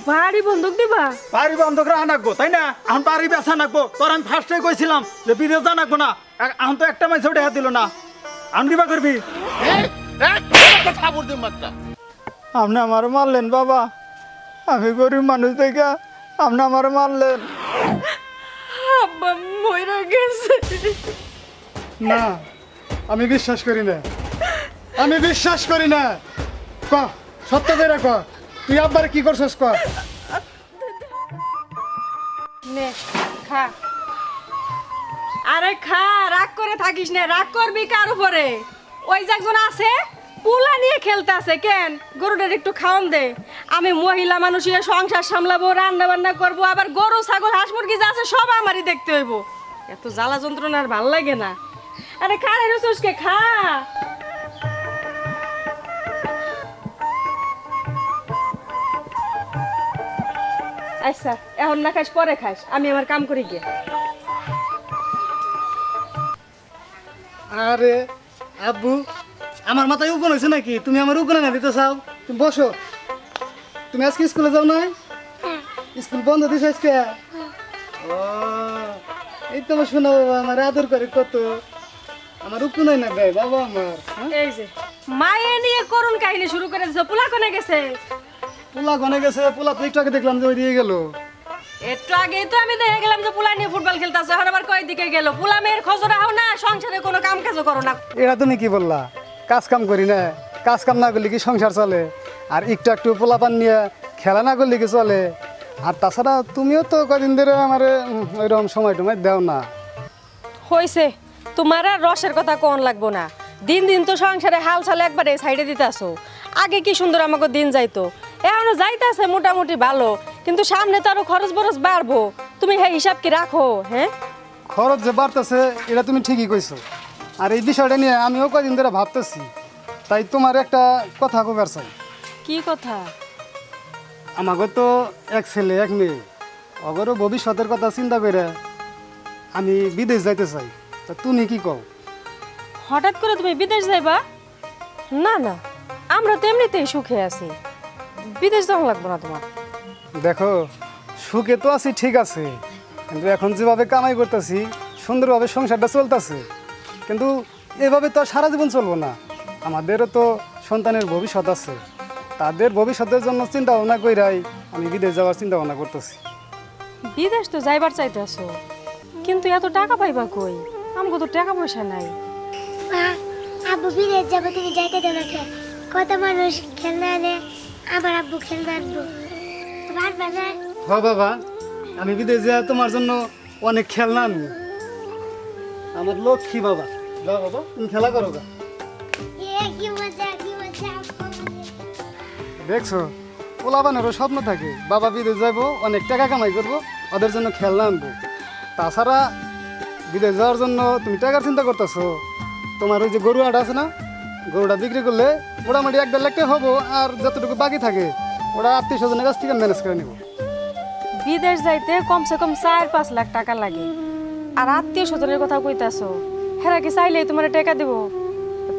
বাড়ি বন্ধক দিবা? বাড়ি বন্ধক রাখা নাকবো তাই না? এখন বাড়ি বেচা নাকবো। তোর আমি ফার্স্টে কইছিলাম যে বিদেশ যা নাকবো না। এখন তো একটা মাইছে ওটা দিল না। আমি দিবা করবি? আপনি আমার মারলেন বাবা। আমি গরিব মানুষ দেখা আপনি আমার মারলেন। আব্বা মইরা গেছে। না, আমি বিশ্বাস করি না। আমি বিশ্বাস করি না। ক সত্য করে ক, তুই আব্বার কি করছিস ক? নে খা। আরে খা, রাগ করে থাকিস না। রাগ করবি কার উপরে? ওই যে একজন আছে পুলা নিয়ে খেলতে আছে। কেন গরুটার একটু খাওয়ান দে। আমি মহিলা মানুষ ইয়ে সংসার সামলাবো, রান্না বান্না করবো, আবার গরু ছাগল হাঁস মুরগি যা আছে সব আমারই দেখতে হইব। এত জ্বালা যন্ত্রণা আর ভাল লাগে না। আরে খা রে রসুসকে খা। আচ্ছা এখন না খাস, পরে খাস। আমি আমার কাম করি গিয়ে। আরে আব্বু, আমার মাথায় উকুন হয়েছে নাকি? তুমি আমার উকুনে না দিতে চাও? তুমি বসো। তুমি আজকে স্কুলে যাও নাই? স্কুল বন্ধ দিছে আজকে? ও, এই তো আমার শোনা বাবা আমার আদর করে কত। আমার উকুনে না দেয় বাবা আমার। হ্যাঁ? এই যে মায়ে নিয়ে করুন কাহিনী শুরু করে দিছো। পোলা কোনে গেছে? পোলা গনে গেছে। পোলা তো একটু আগে দেখলাম যে ওই দিয়ে গেল। একটু আগেই তো আমি দেখে গেলাম যে পোলা নিয়ে ফুটবল খেলতেছে। এখন আবার কয় দিকে গেল? পোলা মেয়ের খোঁজ রাখো না, সংসারে কোনো কাম কাজও করো না। এটা তুমি কি বললা? কাজ কাম করি না? কাজ কাম না করলে কি সংসার চলে? আর একটু একটু পোলাপান নিয়ে খেলা না করলে কি চলে? আর তাছাড়া তুমিও তো কদিন ধরে আমার ওইরকম সময় টময় দেও না। হইছে, তোমার আর রসের কথা কোন লাগবো না। দিন দিন তো সংসারে হাল চালে একবারে সাইডে দিতেছো। আগে কি সুন্দর আমাকে দিন যাইতো, এখনো যাইতেছে মোটামুটি ভালো, কিন্তু সামনে তো আরো খরচ বরচ বাড়বো। তুমি হ্যাঁ হিসাব কি রাখো? হ্যাঁ, খরচ যে বাড়তেছে এটা তুমি ঠিকই কইছো। আর এই বিষয়টা নিয়ে আমিও কদিন ধরে ভাবতেছি। তাই তোমার একটা কথা কবার চাই। কি কথা? আমাকে তো এক ছেলে এক মেয়ে, অগরও ভবিষ্যতের কথা চিন্তা করে আমি বিদেশ যাইতে চাই। তা তুমি কি কও? হঠাৎ করে তুমি বিদেশ যাইবা? না না, আমরা তো এমনিতেই সুখে আছি, বিদেশ যাওয়া লাগবো না তোমার। দেখো, সুখে তো আছি ঠিক আছে, কিন্তু এখন যেভাবে কামাই করতেছি সুন্দরভাবে সংসারটা চলতেছে, কিন্তু এভাবে তো আর সারা জীবন চলবো না। আমাদেরও তো সন্তানের ভবিষ্যৎ আছে। তাদের ভবিষ্যতের জন্য চিন্তা ভাবনা কইরাই আমি বিদেশ যাওয়ার চিন্তা ভাবনা করতেছি। বিদেশ তো যাইবার চাইতেছো, কিন্তু এত টাকা পাইবা কই? আমাকে তো টাকা পয়সা নাই। মা, আব্বু বিদেশ যাবো, তুমি যাইতে দেবে না? কত মানুষ খেলনা আনে, আমার আব্বু খেলনা আনবো, পারবে না? হ বাবা, আমি বিদেশ যা তোমার জন্য অনেক খেলনা আনবো। আমার লক্ষ্মী বাবা। যাও বাবা, তুমি খেলা করো গা। কি মজা, কি মজা। দেখছো, পোলাবানেরও স্বপ্ন থাকে বাবা বিদেশ যাইবো, অনেক টাকা কামাই করবো, ওদের জন্য খেলনা আনবো। তাছাড়া বিদেশ যাওয়ার জন্য তুমি টাকার চিন্তা করতেছো। তোমার ওই যে গরু আটা আছে না, গরুটা বিক্রি করলে মোটামুটি 1-1.5 লাখ টাকা হবো, আর যতটুকু বাকি থাকে ওরা আত্মীয় স্বজনের কাছ থেকে ম্যানেজ করে নিব। বিদেশ যাইতে কমসে কম 4-5 লাখ টাকা লাগে। আর আত্মীয় স্বজনের কথা কইতাছো, হেরা কি চাইলেই তোমার টাকা দেব?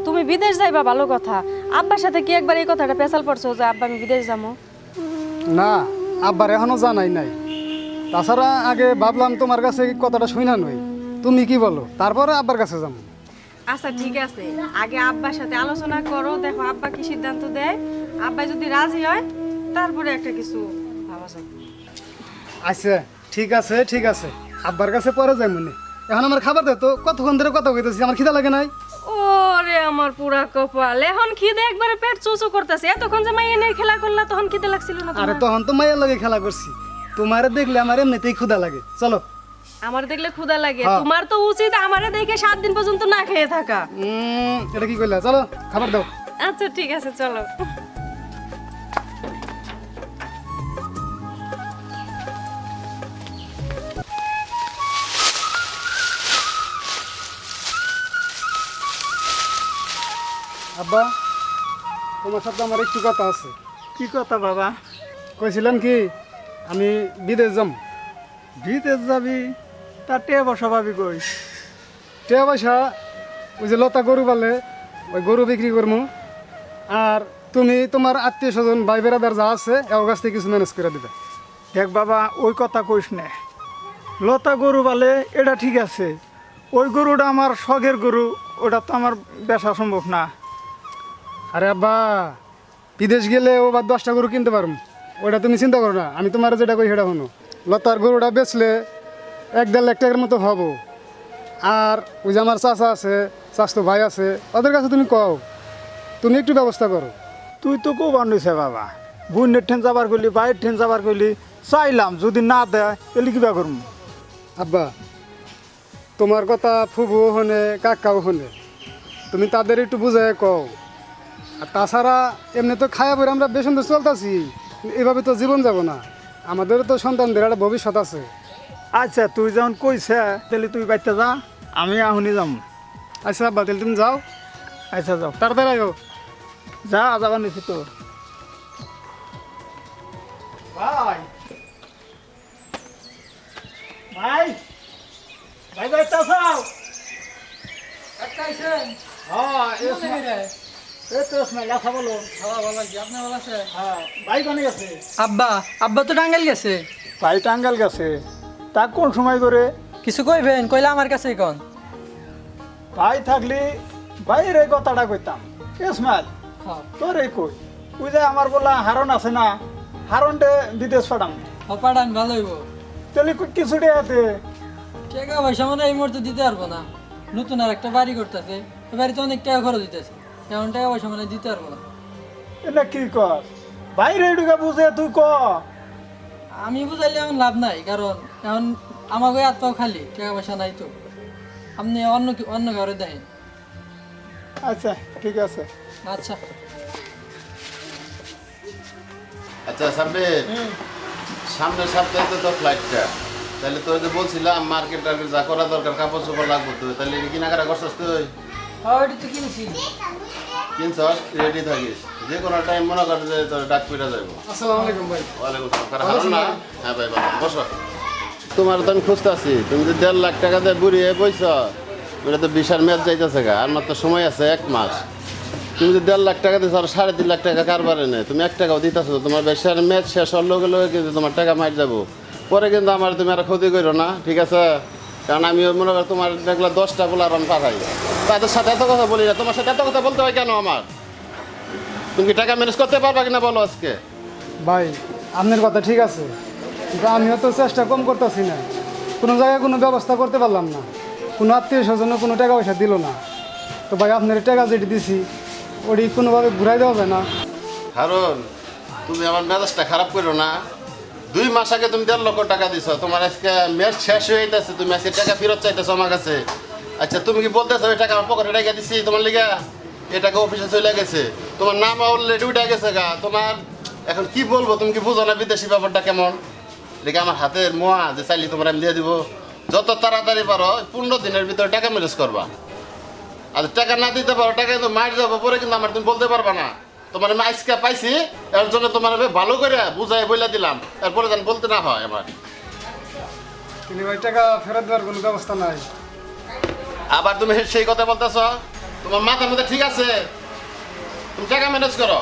তুমি বিদেশ যাইবা ভালো কথা, আব্বার সাথে কি একবার এই কথাটা পেশাল পড়ছো যে আব্বা আমি বিদেশ যাবো? না, আব্বার এখনো জানাই নাই। তাছাড়া আগে ভাবলাম তোমার কাছে কথাটা শুনা নই, তুমি কি বলো, তারপরে আব্বার কাছে যাবো। আচ্ছা ঠিক আছে, আগে আব্বার সাথে আলোচনা করো, দেখো আব্বা কি সিদ্ধান্ত দেয়। আব্বা যদি রাজি হয় তারপরে একটা কিছু ভাবা যাবে। আচ্ছা ঠিক আছে, ঠিক আছে, আব্বার কাছে পরে যাই মনে। এখন আমার খাবার দে তো, কতক্ষণ ধরে কথা কইতেছি, আমার খিদা লাগে নাই? ওরে আমার পুরা কপাল, এখন খিদে একবারে পেট চুচু করতেছে। এতক্ষণ যে মাইয়া নিয়ে খেলা করলা তখন খিদে লাগছিল না আরে তোমার? তখন তো মায়ের লগে খেলা করছি, তোমার দেখলে আমার এমনিতেই ক্ষুধা লাগে। চলো। আমার দেখলে ক্ষুধা লাগে? হ্যাঁ। তোমার তো উচিত আমারে দেখে 7 দিন পর্যন্ত না খেয়ে থাকা। এটা কি কইলা? চলো খাবার দাও। আচ্ছা ঠিক আছে চলো। আব্বা, তোমার সাথে আমার একটু কথা আছে। কি কথা বাবা? কইছিলাম কি আমি বিদেশ যাম। বিদেশ যাবি? তার টেয়া বসা পাবি কই? টাকা পয়সা ওই যে লতা গরু পালে ওই গরু বিক্রি করবো, আর তুমি তোমার আত্মীয় স্বজন ভাই বেড়াদার যা আছে এর কাছ থেকে কিছু ম্যানেজ করে দিবে। দেখ বাবা, ওই কথা কইস না। লতা গরু বলে এটা ঠিক আছে, ওই গরুটা আমার শখের গরু, ওটা তো আমার বেচা সম্ভব না। আরে আব্বা, বিদেশ গেলে ও বা 10টা গরু কিনতে পারবো, ওটা তুমি চিন্তা করো না। আমি তোমার যেটা কই সেটা শোনো, লতার গরুটা বেচলে 1-1.5 লাখ টাকার মতো হবো। আর ওই যে আমার চাচা আছে, চাচতো ভাই আছে, ওদের কাছে তুমি কও, তুমি একটু ব্যবস্থা করো। তুই তো কো বান্ধিছে বাবা, বোনের ঠেন যাবার করলি, বাইরের ঠেন যাবার করলি, চাইলাম যদি না দেয় তাহলে কিবা করুম। আব্বা, তোমার কথা ফুবুও শোনে, কাকাও শোনে, তুমি তাদের একটু বুঝাই কও। আর তাছাড়া এমনি তো খায়া পরে আমরা বেসন তো চলতেছি, এভাবে তো জীবন যাব না, আমাদেরও তো সন্তানদের একটা ভবিষ্যৎ আছে। আচ্ছা তুই যখন কইছে তাহলে তুই বাইতে যা, আমি এখনই যাম। আচ্ছা আব্বা, তাহলে তুমি যাও, আচ্ছা যাও, তাড়াতাড়ি আয়ো। যা যাবার নিছি তোর ভাই। ভাই ভাই বাইতে আসাও। হ্যাঁ, এই তো স্মেল আসা বলো। হ্যাঁ, ভাই কোনে গেছে? আব্বা আব্বা তো টাঙ্গাইল গেছে। ভাই টাঙ্গাল গেছে, তা কোন সময় করে? কিছু কইবেন? কইলে আমার কাছে কোন। ভাই থাকলি ভাইয়ের এই কথাটা কইতাম। ইসমাইল, তোর এই কই, ওই যে আমার বলা হারন আছে না, হারনটে বিদেশ পাঠাম, পাঠান ভালো হইব। তাহলে কিছু দেয়াতে। টাকা পয়সা মানে এই মুহূর্তে দিতে পারবো না, নতুন আর একটা বাড়ি করতেছে, এই বাড়িতে অনেক টাকা খরচ দিতেছে, এমন টাকা পয়সা মানে দিতে পারবো না। এটা কি কর, বাইরে এটুকা বুঝে তুই ক। আমি বুঝাইলে এমন লাভ নাই, কারণ এখন আমাকে হাত পাও খালি, টাকা পয়সা নাই তো। আপনি অন্য ঘরে দেখেন। আচ্ছা ঠিক আছে। আচ্ছা আচ্ছা সাব্বির, সামনের সপ্তাহে তো তোর ফ্লাইটটা, তাহলে তোর যে বলছিলাম মার্কেট টার্কেট যা করা দরকার, কাপড় চোপড় লাগবে তো, তাহলে কেনাকাটা করছিস তুই? ওইটা তো কিনছি। কিনছস, রেডি থাকিস, যে কোনো টাইম মনে কর যে তোর ডাক পিটা যাইব। আসসালামু আলাইকুম ভাই। ওয়ালাইকুম সালাম। হারুন না? হ্যাঁ ভাই ভালো, বসো। তোমার তো আমি খুঁজতেছি, তুমি যে 1.5 লাখ টাকা দিয়ে বুড়ি হয়ে বইছ, ওটা তো বিশাল ম্যাচ যাইতেছে গা, আর মাত্র সময় আছে 1 মাস। তুমি যে 1.5 লাখ টাকা দিয়েছো আর 3.5 লাখ টাকা কারবারে নেই, তুমি 1 টাকাও দিতেছো, তোমার বেশার ম্যাচ শেষ হওয়ার লগে লগে কিন্তু তোমার টাকা মার যাবো, পরে কিন্তু আমার তুমি আর ক্ষতি করো না, ঠিক আছে? কারণ আমি মনে করি তোমার দেখলে 10টা বলার আমি পাঠাই, তাদের সাথে এত কথা বলি না, তোমার সাথে এত কথা বলতে হয় কেন আমার? তুমি কি টাকা ম্যানেজ করতে পারবা কিনা বলো আজকে? ভাই, আপনার কথা ঠিক আছে, কিন্তু আমিও তো চেষ্টা কম করতেছি না, কোনো জায়গায় কোনো ব্যবস্থা করতে পারলাম না, কোনো আত্মীয় স্বজন কোনো টাকা পয়সা দিল না। তো ভাই, আপনার টাকা যেটি দিছি ওটি কোনোভাবে ঘুরাই দেওয়া যায় না? কারণ তুমি আমার মেজাজটা খারাপ করো না, 2 মাস আগে তুমি 1.5 লক্ষ টাকা দিছো, তোমার আজকে ম্যাচ শেষ হয়ে যাচ্ছে, তুমি আজকে টাকা ফেরত চাইতেছো আমার কাছে। আচ্ছা তুমি কি বলতেছো ওই টাকা আমার পকেটে রেখে দিছি তোমার লিগা? এই টাকা অফিসে চলে গেছে, তোমার নাম অলরেডি উঠে গেছে গা, তোমার এখন কি বলবো, তুমি কি বুঝো না বিদেশি ব্যাপারটা কেমন? লিখে আমার হাতের মোয়া যে চাইলে তোমার আমি দিয়ে দিব, যত তাড়াতাড়ি পারো 15 দিনের ভিতরে টাকা ম্যানেজ করবা। আর টাকা না দিতে পারো, টাকা কিন্তু মার যাবো, পরে কিন্তু আমার তুমি বলতে পারবা না তোমার আমি আজকে পাইছি, এর জন্য তোমার আমি ভালো করে বুঝাই বইলা দিলাম, এরপরে যেন বলতে না হয় আমার। কিন্তু ভাই, টাকা ফেরত দেওয়ার কোনো ব্যবস্থা নাই। আবার তুমি সেই কথা বলতেছ, তোমার মাথার মধ্যে ঠিক আছে? তুমি টাকা ম্যানেজ করো,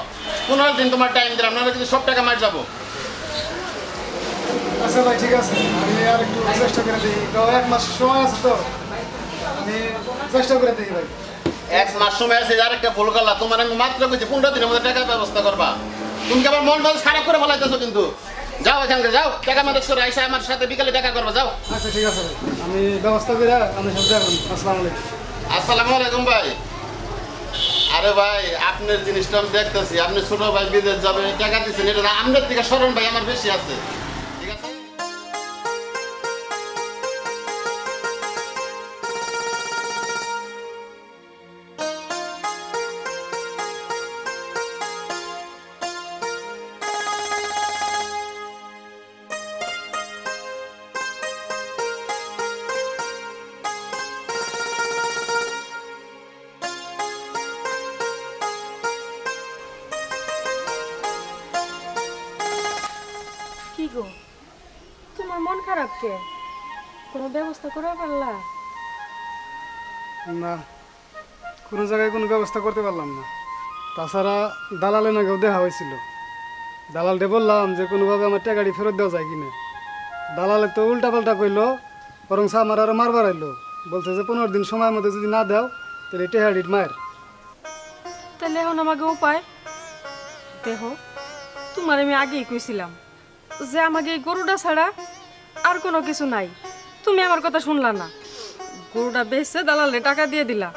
15 দিন তোমার টাইম দিলাম, নাহলে কিন্তু সব টাকা মার যাবো। আচ্ছা ভাই, ঠিক আছে, আমি আর একটু চেষ্টা করে দিই, তো 1 মাস সময় আছে, তো আমি চেষ্টা করে দিই ভাই। 1 মাস সময় আছে, আর একটা ভুল করলা, তোমার আমি মাত্র কইছি 15 দিনের মধ্যে টাকার ব্যবস্থা করবা, তুমি কি আবার মন মেজাজ খারাপ করে ফেলাইতেছো কিন্তু। যাও এখানকে যাও, টাকা ম্যানেজ করে আইসা আমার সাথে বিকালে দেখা করবা, যাও। আচ্ছা ঠিক আছে ভাই, আমি ব্যবস্থা করে আপনার সাথে দেখুন। আসসালামু আলাইকুম। আসসালামু আলাইকুম ভাই। আরে ভাই, আপনার জিনিসটা আমি দেখতেছি, আপনি ছোট ভাই বিদেশ যাবে, টাকা দিচ্ছেন, এটা না আপনার থেকে স্মরণ ভাই আমার বেশি আছে, ঠিক আছে? কি গো, তোমার মন খারাপ কে? কোনো ব্যবস্থা করে পারলা? না, কোনো জায়গায় কোনো ব্যবস্থা করতে পারলাম না। তাছাড়া দালালে নাকেও দেখা হয়েছিল। দালালটা বললাম যে কোনোভাবে আমার টাকাটি ফেরত দেওয়া যায় কিনা। দালালে তো উল্টাপাল্টা কইলো, বরং আমার আরও মারবার আইলো। বলছে যে 15 দিন সময়ের মধ্যে যদি না দাও তাহলে টেহাডির মায়ের। তাহলে এখন আমাকে উপায় দেহ, তোমার আমি আগেই কইছিলাম যে আমাকে এই গরুটা ছাড়া আর কোনো কিছু নাই। তুমি আমার কথা শুনলা না, গরুটা বেচছে দালালে টাকা দিয়ে দিলা।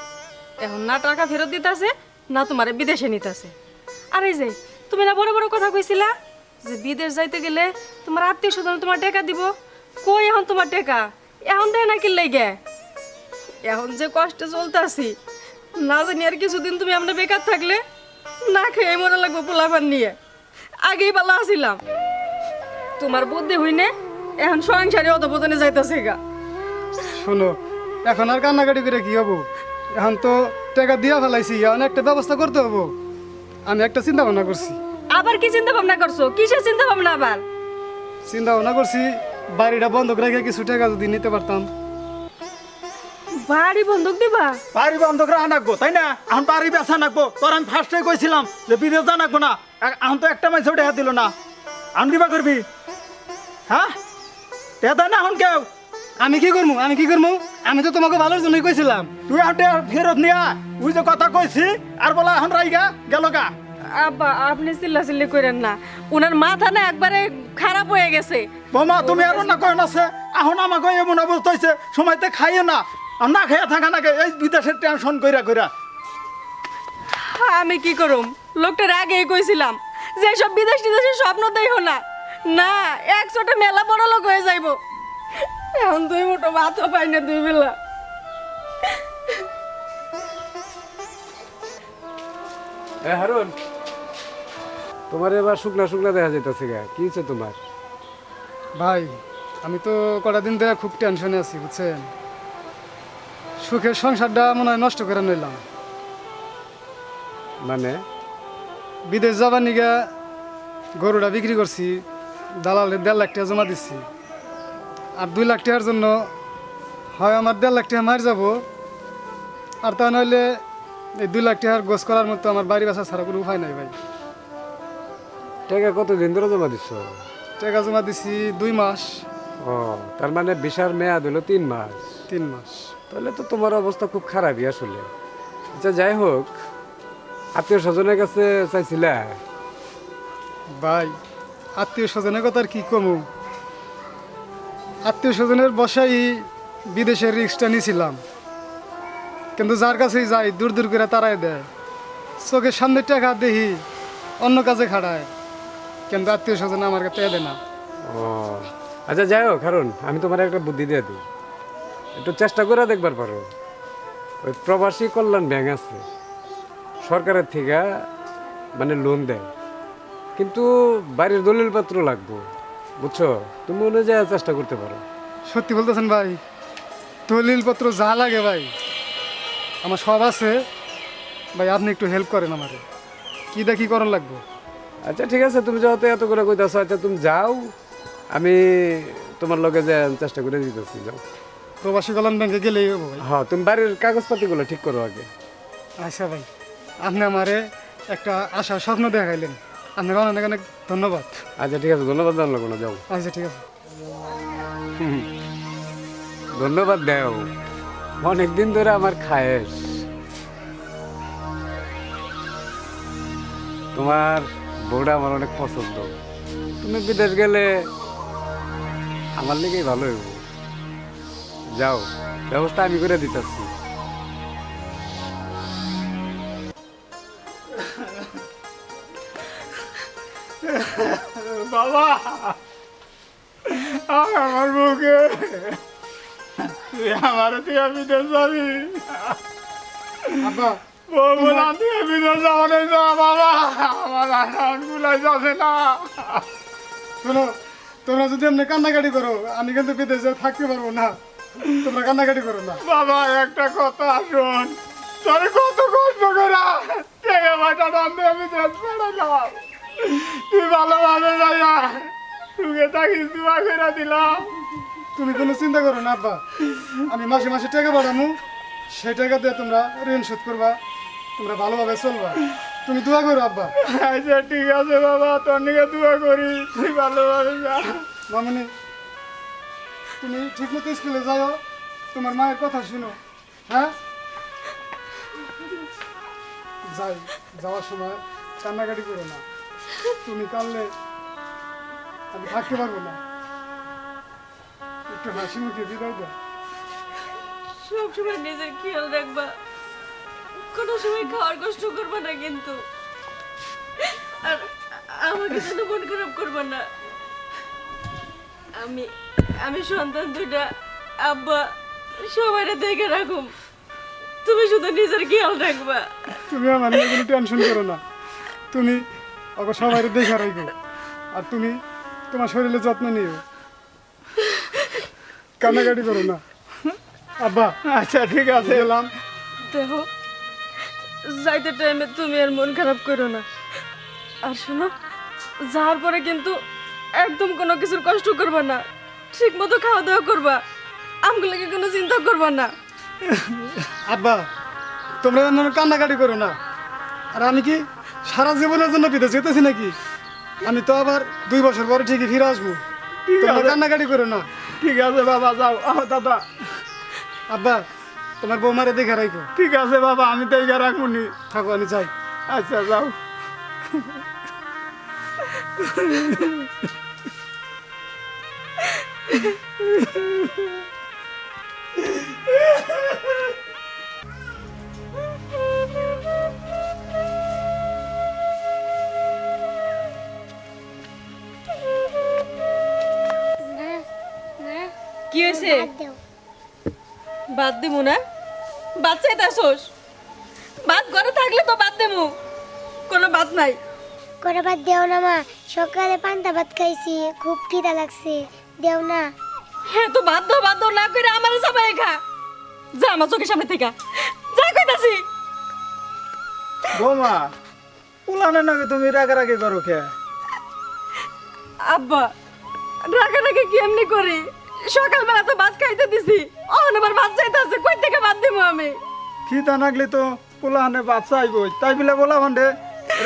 এখন না টাকা ফেরত দিতেছে না তোমারে বিদেশে নিতেছে। আর এই যে তুমি না বড় বড় কথা কইছিলা যে বিদেশ যাইতে গেলে তোমার আত্মীয় স্বজন তোমার টাকা দিব, কই এখন তোমার টাকা? এখন দেয় না কিনলেই গে। এখন যে কষ্টে চলতেছি, না জানি আর কিছুদিন তুমি আমরা বেকার থাকলে না খেয়ে মরা লাগবো পোলাপান নিয়ে। আগেই ভালো আছিলাম, তোমার বুদ্ধি হইনে এখন সংসারে অধপতনে যাইতেছে গা। শোনো, এখন আর কান্নাকাটি করে কি হবো? এখন তো টাকা দিয়া ফেলাইছি, এখন একটা ব্যবস্থা করতে হবো। আমি একটা চিন্তা ভাবনা করছি। আবার কি চিন্তা ভাবনা করছো? কিসের চিন্তা ভাবনা আবার? চিন্তা ভাবনা করছি বাড়িটা বন্ধক রেখে কিছু টাকা যদি নিতে পারতাম। বাড়ি বন্ধক দিবা? বাড়ি বন্ধক রাখা নাকবো, তাই না? এখন বাড়ি বেচা নাকবো। তোর আমি ফার্স্টে কইছিলাম যে বিদেশ যা নাকবো না। এখন তো একটা মাইসে টেহা দিল না, আমি দিবা করবি? হ্যাঁ, টেহা দেয় না এখন কেউ। আমি কি করবো? আমি তো তোমাকে ভালোর জন্যই কইছিলাম। তুই এখন টেহা ফেরত নিয়া ওই যে কথা কইছি আর বলা এখন রাইগা গেল গা। আব্বা আপনি চিল্লাচিল্লি করেন না, উনার মাথা না একবারে খারাপ হয়ে গেছে। বোমা তুমি আর না কয় আছে, এখন আমাকে এমন অবস্থা হয়েছে, সময়তে খাইয়ে না আর না খাইয়া থাকা নাকি এই বিদেশের টেনশন কইরা কইরা। আমি কি করুম? লোকটার আগেই কইছিলাম যে সব বিদেশ টিদেশের স্বপ্ন দেখো না, না একশোটা মেলা বড় লোক হয়ে যাইব। এখন দুই মুঠো ভাতও পাই না দুই বেলা। হারুন, তোমার এবার শুকনা শুকনা দেখা যাইতেছে গা, কি হচ্ছে তোমার? ভাই, আমি তো কটা দিন ধরে খুব টেনশনে আছি, বুঝছেন? সুখের সংসারটা মনে হয় নষ্ট করে নিলাম। মানে বিদেশ যাবার নিগা গরুটা বিক্রি করছি, দালালে 1.5 লাখ টাকা জমা দিচ্ছি। আর 2 লাখ টাকার জন্য হয় আমার 1.5 লাখ টাকা মার যাব, আর তা নইলে এই 2 লাখ টাকার গোছ করার মতো আমার বাড়ি বাসা ছাড়া কোনো উপায় নাই ভাই। টাকা কতদিন ধরে জমা দিচ্ছ? টাকা জমা দিছি 2 মাস। ও, তার মানে বিশার মেয়াদ হলো 3 মাস। 3 মাস। তাহলে তো তোমার অবস্থা খুব খারাপই আসলে। আচ্ছা যাই হোক, আত্মীয় স্বজনের কাছে চাইছিলা? ভাই, আত্মীয় স্বজনের কথা আর কি কমু? আত্মীয় স্বজনের বসাই বিদেশের রিক্সটা নিয়েছিলাম, কিন্তু যার কাছেই যাই দূর দূর করে তারাই দেয়। চোখের সামনে টাকা দেখি অন্য কাজে খাড়ায়, কিন্তু আত্মীয় স্বজন আমার কাছে দেয় না। ও আচ্ছা যাই হোক, কারণ আমি তোমার একটা বুদ্ধি দিয়ে দিই, একটু চেষ্টা করে দেখবার পারো। ওই প্রবাসী কল্যাণ ব্যাংক আছে, সরকারের থেকে মানে লোন দেয়, কিন্তু বাড়ির দলিলপত্র লাগবে, বুঝছো? তুমি অনুযায়ী চেষ্টা করতে পারো। সত্যি বলতেছেন ভাই? দলিলপত্র যা লাগে ভাই আমার সব আছে ভাই, আপনি একটু হেল্প করেন আমারে। কি দেখি করার লাগবে? আচ্ছা ঠিক আছে, তুমি যেহেতু এত করে কইতাছো, আচ্ছা তুমি যাও, আমি তোমার লগে যে চেষ্টা করে দিতেছি। যাও, প্রবাসী কল্যাণ ব্যাংকে গেলেই হবো ভাই। হ্যাঁ তুমি বাড়ির কাগজপাতিগুলো ঠিক করো আগে। আচ্ছা ভাই, আপনি আমারে একটা আশার স্বপ্ন দেখাইলেন, আপনার অনেক অনেক ধন্যবাদ। আচ্ছা ঠিক আছে, ধন্যবাদ জানলো কোনো, যাও। আচ্ছা ঠিক আছে। ধন্যবাদ দেও, অনেকদিন ধরে আমার খায়েশ। তোমার বউটা আমার অনেক পছন্দ, তুমি বিদেশ গেলে আমার লেগেই ভালো হইব। যাও, ব্যবস্থা আমি করে দিতেছি। বাবা, আমার বুকে তুই আমার তুই বিদেশ যাবি। আব্বা, বলা তুই বিদেশ যাওয়ার যা বাবা, আমার আনগুলাই যাবে না। শোনো, তোমরা যদি এমনি কান্নাকাটি করো আমি কিন্তু বিদেশে থাকতে পারবো না। তোমরা কান্নাকাটি করো না। বাবা একটা কথা শোন, তোর কত কষ্ট করা টেকে বাটাটা আমি দেশ বেড়ালাম, তুই ভালোভাবে যাইয়া তুকে থাকিস দোয়া করে দিলাম। তুমি কোনো চিন্তা করো না আব্বা, আমি মাসে মাসে টাকা পাঠামু, সেই টাকা দিয়ে তোমরা ঋণ শোধ করবা, তোমরা ভালোভাবে চলবা। তুমি দোয়া করো আব্বা। আচ্ছা ঠিক আছে বাবা, তোর নিকে দোয়া করি, তুই ভালোভাবে যা। মামনি তুমি ঠিক মতো স্কুলে যাও, তোমার মায়ের কথা শুনো। হ্যাঁ, যাই, যাওয়ার সময় কান্নাকাটি করো না। তুমি কাঁদলে আমি থাকতে পারবো না। একটু হাসি মুখে বিদায় দাও। সবসময় নিজের খেয়াল রাখবা, কোনো সময় খাওয়ার কষ্ট করবা না কিন্তু, আর আমাকে যেন মন খারাপ করবা না। আমি আমি সন্তান দুইটা, আব্বা সবাই দেখে রাখুম, তুমি শুধু নিজের খেয়াল রাখবা। তুমি আমার নিয়ে কোনো টেনশন করো না। তুমি ওকে সবাই দেখে রাখো, আর তুমি তোমার শরীরের যত্ন নিও, কান্নাকাটি করো না। আব্বা আচ্ছা ঠিক আছে। গেলাম। দেখো, যাইতে টাইমে তুমি আর মন খারাপ করো না। আর শোনো, যাওয়ার পরে কিন্তু একদম কোনো কিছুর কষ্ট করবা না, ঠিক মতো খাওয়া দাওয়া করবা, আমগুলোকে কোনো চিন্তা করবা না। আব্বা তোমরা যেন কান্নাকাটি করো না। আর আমি কি সারা জীবনের জন্য বিদেশ যেতেছি নাকি? আমি তো আবার 2 বছর পরে ঠিকই ফিরে আসবো। তোমরা কান্নাকাটি করো না। ঠিক আছে বাবা, যাও। দাদা আব্বা তোমার বৌমারে দেখে রাখো। ঠিক আছে বাবা, আমি তো এগিয়ে রাখুনি। থাকো, আমি যাই। আচ্ছা যাও। না না কি হয়েছে? বাদ দাও। বাদ দিমু না? বাদ চাইতাছোস? বাদ ঘরে থাকলে তো বাদ দেবো, কোনো বাদ নাই। করে বাদ দেও না মা, সকালে পান্তা ভাত খাইছি, খুব খিদা লাগছে, দেও না। হ্যাঁ তো বাদ দাও না করে আমার সবাই খা। যা আমার চোখের সামনে থেকে, যা কইতাছি। বৌমা, পুলানের নাকি তুমি রাগারাগি করো কে? আব্বা রাগারাগি কি এমনি করি? সকালবেলা তো ভাত খাইতে দিছি, অহন আবার ভাত চাইতেছে, কই থেকে ভাত দিমু আমি? খিদা নাগলে তো পুলাহানে বাচ্চা আইবই, তাই বলে বলা ভান্ডে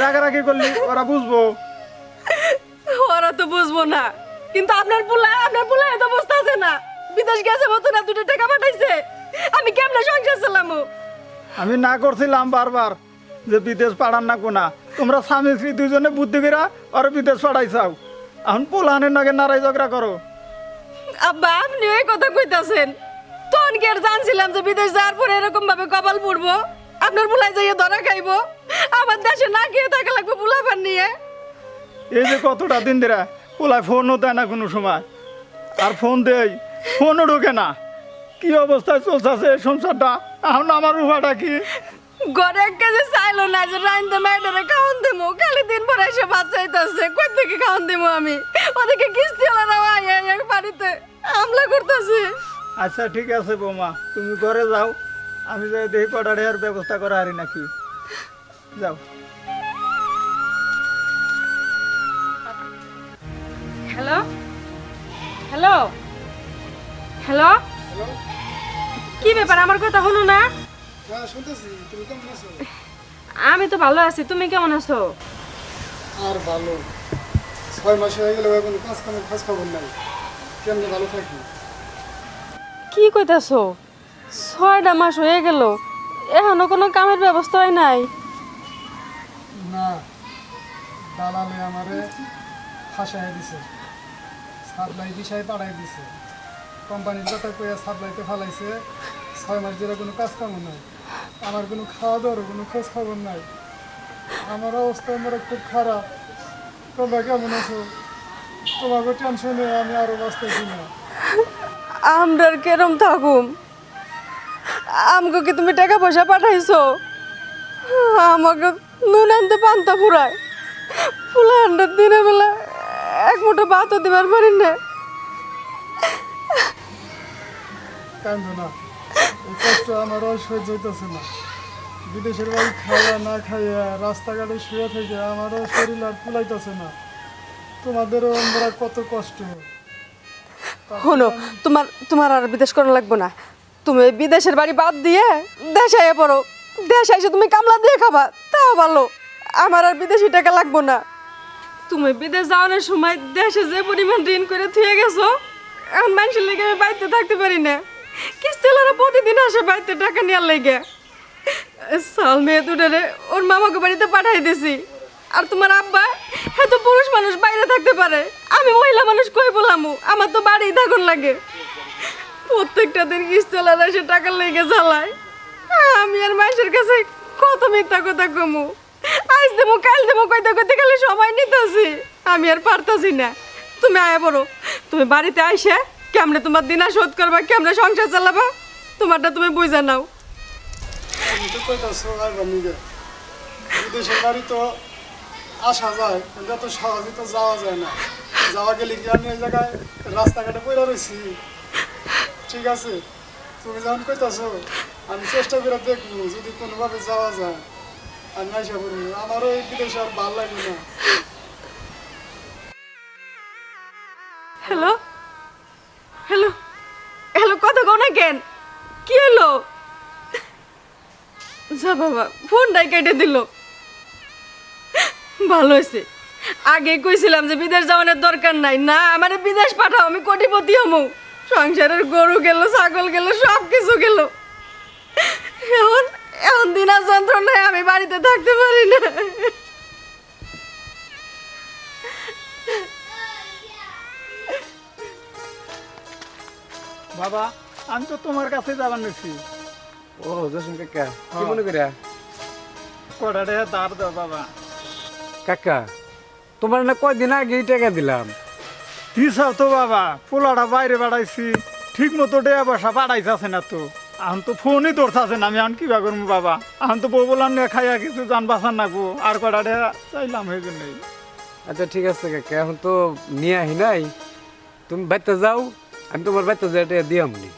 রাগারাগি করলি ওরা বুঝবো। ওরা তো বুঝবো না, কিন্তু আপনার পোলা তো বুঝতেছে না। বিদেশ গেছে মতো না, 2 টাকা পাঠাইছে, আমি কেমনে সংসার চালামু? আমি না করছিলাম বারবার যে বিদেশ পাঠান না কোনা, তোমরা স্বামী স্ত্রী দুজনে বুদ্ধি করা ওরা বিদেশ পাঠাইছাও। এখন পুলাহানের নাকি নারাই ঝগড়া করো। আব্বা আপনি ওই কথা কইতাছেন, তখন কি আর জানছিলাম যে বিদেশ যাওয়ার পরে এরকম ভাবে কপাল পড়বো, আপনার পোলাই যাইয়ে ধরা খাইবো, আমার দেশে না খেয়ে থাকা লাগবে পোলাপান নিয়ে? এই যে কতটা দিন ধরে পোলায় ফোনও দেয় না কোনো সময়, আর ফোন দেই ফোনও ঢোকে না। কি অবস্থায় চলছে সংসারটা, এখন আমার উপাটা কি? ঘরে এক কেজি চাইলো না যে রাইন্দে মাইডারে খাওয়ান দিমু, খালি দিন পরে এসে ভাত চাইতেছে, কই থেকে খাওয়ান দিমু আমি? ওদিকে কিস্তি ওলারাও আয় বাড়িতে হামলা করতেছে। আচ্ছা ঠিক আছে বৌমা, তুমি ঘরে যাও, আমি যাই দেখি কটা রেয়ার ব্যবস্থা করা হারি নাকি। যাও। হ্যালো হ্যালো হ্যালো, কি ব্যাপার, আমার কথা হলো না? হ্যাঁ শুনতেছি। তুমি কেমন আছো? আমি তো ভালো আছি, তুমি কেমন আছো? আর ভালো, 6 মাস হয়ে গেল এখন কাজ কামের খোঁজ খবর নাই। কেমনে ভালো থাকি? কি কইতাছো? 6টা মাস হয়ে গেল, এখনো কোনো কামের ব্যবস্থা হয় নাই? না, দালালে আমারে ফাঁসাই দিছে, সাপ্লাই বিষয় পাঠাই দিছে, কোম্পানির কথা কইয়া সাপ্লাইতে ফালাইছে। 6 মাস ধরে কোনো কাজ কাম নাই, আমার কোনো খাওয়া দাওয়ার কোনো খোঁজ খবর নাই। আমার অবস্থা আমার খুব খারাপ। তোমরা কেমন আছো? তোমাকে টেনশনে আমি আরো বাঁচতেছি না। আমরার কেরম থাকুম? আমগো কি তুমি টাকা পয়সা পাঠাইছো? আমাকে নুন আনতে পান্তা ফুরায়, ফুলা আন্ডার দিনের বেলা এক মুঠো ভাতও দিবার পারি না। কান্দো না, এই কষ্ট আমার আর সহ্য হইতেছে না। বিদেশের বাড়ি খাওয়া না খাইয়া রাস্তাঘাটে শুয়ে থেকে আমারও শরীর আর ফুলাইতেছে না। তোমাদেরও আমরা কত কষ্ট। শোনো, তোমার আর বিদেশ করা লাগবে না, তুমি ওই বিদেশের বাড়ি বাদ দিয়ে দেশে আইয়া পড়ো। দেশে এসে তুমি কামলা দিয়ে খাবা, তাও ভালো। আমার আর বিদেশি টাকা লাগবো না। তুমি বিদেশ যাওয়ার সময় দেশে যে পরিমাণ ঋণ করে থুয়ে গেছো, এখন মানুষের লেগে আমি বাড়িতে থাকতে পারি না। কিস্তিওয়ালারা প্রতিদিন আসে বাড়িতে টাকা নেওয়ার লেগে। সাল মেয়ে দুটারে ওর মামাকে বাড়িতে পাঠাই দিছি। আর তোমার আব্বা এত পুরুষ মানুষ বাইরে থাকতে পারে, আমি মহিলা মানুষ কই বলামু? আমার তো বাড়ি থাকুন লাগে। প্রত্যেকটা দিন কিস্তিওয়ালারা এসে টাকার লেগে জ্বালায়। আমি আর মানুষের কাছে কত মিথ্যা কথা কমু, আজ দেবো কাল দেবো কইতে কইতে খালি সময় নিতেছি, আমি আর পারতাছি না। তুমি আয়া বড়, তুমি বাড়িতে আইসা কেমনে তোমার দিনা শোধ করবা, কেমনে সংসার চালাবা, তোমারটা তুমি বুঝা নাও। তুমি তো কইতাছো আইবা নিগে বিদেশের বাড়ি তো আসা যায়, কিন্তু এত সহজে তো যাওয়া যায় না। যাওয়া গেলে কি আমি ওই জায়গায় রাস্তাঘাটে পড়ে রয়েছি? ঠিক আছে, তুমি যখন কইতাছো আমি চেষ্টা করে দেখবো, যদি কোনোভাবে যাওয়া যায় আমি আশা করবো। আমারও এই বিদেশে আর ভালো লাগে না। হ্যালো হ্যালো হ্যালো, কথা কও না কেন? কি হলো? যা বাবা, ফোনটাই কেটে দিল। ভালো হয়েছে, আগে কইছিলাম যে বিদেশ যাওয়ানোর দরকার নাই। না, আমার বিদেশ পাঠাও, আমি কোটিপতি হমু। সংসারের গরু গেল, ছাগল গেল, সব কিছু গেল। এখন এখন দিনার যন্ত্রণায় আমি বাড়িতে থাকতে পারি না। বাবা আমি তো তোমার কাছে যাবার নিছি। ও জসিম কাকা, কি মনে করিয়া? কটা টাকা ধার দাও বাবা। কাকা, তোমার না কয়দিন আগে টাকা দিলাম। হিসাব তো বাবা, পোলাটা বাইরে বাড়াইছি, ঠিক মতো টাকা পয়সা বাড়াইছে না তো। এখন তো ফোনই ধরছে না, আমি এখন কিবা করবো বাবা? এখন তো বউ বলার নিয়ে খাইয়া কিছু যান বাঁচান নাকবো, আর কটা টাকা চাইলাম হয়ে জন্যই। আচ্ছা ঠিক আছে কাকা, এখন তো নিয়ে আহি নাই, তুমি বাড়িতে যাও, আমি তোমার বাড়িতে যাই টাকা দিয়াম নি।